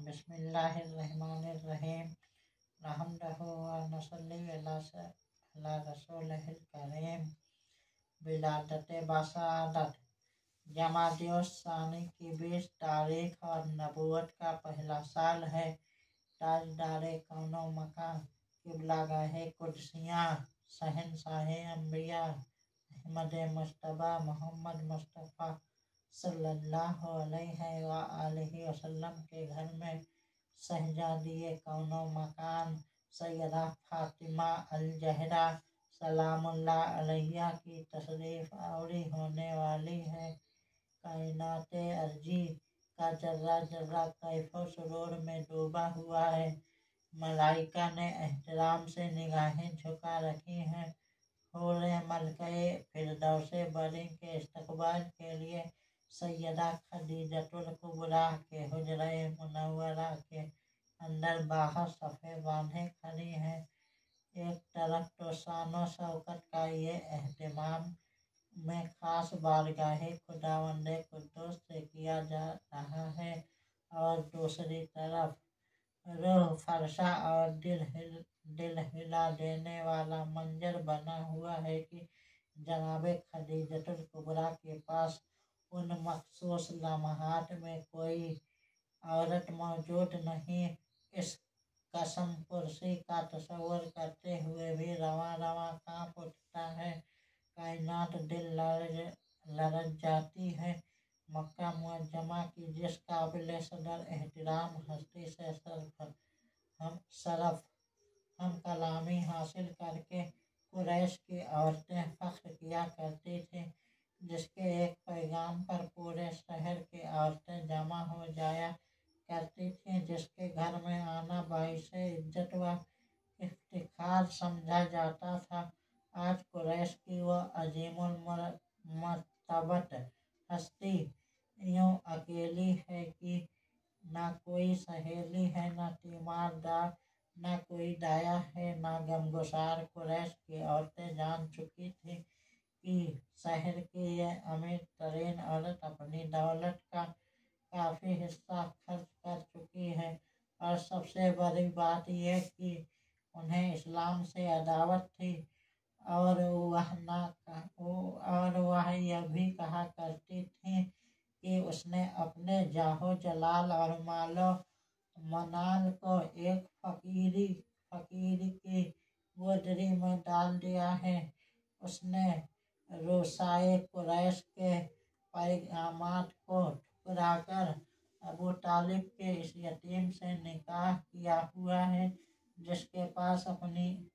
बिस्मिल्लाहिर्रहमानिर्रहीम। नहमदुहु व नसल्ली अला रसूलिहिल करीम। विलादत बसादत जमादियुस सानी की 20 तारीख और नबूवत का पहला साल है। ताजदार कौनो मकान किबलागाहे कुदसियाँ शहंशाहे अंबिया अहमद मुश्तबा मोहम्मद मुस्तफ़ा सल्लल्लाहु अलैहि व आलिहि वसल्लम के घर में शहजादिए कौनो मकान सैयदा फातिमा अल जहरा सलामुल्लाह अलैहा की तशरीफ आवरी होने वाली है। कायनात अर्जी का जर्रा जर्रा कैफो सुरूर में डूबा हुआ है। मलाइका ने एहतराम से निगाहें झुका रखी हैं। हूरे मलके फिरदौसे बरी के इस्तकबाल के लिए सैयदा खदीजतुल कुबरा के हुजरे मुनव्वरा के अंदर बाहर सफ़े बांधे खड़ी हैं। एक तरफ तो शानो शौकत का ये एहतमाम में खास बारगाहे खुदावंदे कुद्दूस से किया जा रहा है और दूसरी तरफ रूह फरसा और दिल हिला देने वाला मंजर बना हुआ है कि जनाब खदीजतुल कुबरा के पास उन मखसूस लम्हात में कोई औरत मौजूद नहीं। इस कसम पुरसी का तसव्वुर करते हुए भी रवा रवा कांप उठता है। कायनात दिल लरज जाती है। मक्का मुअज्जमा की जिस काबिल सदर एहतराम हस्ती से हम कलामी हासिल करके कुरैश की औरतें फख्र किया करती थीं, जिसके एक पैगाम पर पूरे शहर की औरतें जमा हो जाया करती थीं, जिसके घर में आना बाइसे इज्जत व इफ्तिखार समझा जाता था। आज कुरैश की वह अजीमुल मर्तबत हस्ती यूं अकेली है कि न कोई सहेली है, न तीमारदार, न कोई दाया है, न गमगुसार। कुरैश की औरतें जान चुकी थी कि शहर की यह अमीर तरीन औरत अपनी दौलत का काफ़ी हिस्सा खर्च कर चुकी है और सबसे बड़ी बात यह कि उन्हें इस्लाम से अदावत थी और वह यह भी कहा करती थी कि उसने अपने जाहो जलाल और मालो मनाल को एक फकीरी की गोदरी में डाल दिया है। उसने रुसाए कुरैश के पैगामात को ठुकराकर अबू तालिब के इस यतीम से निकाह किया हुआ है, जिसके पास अपनी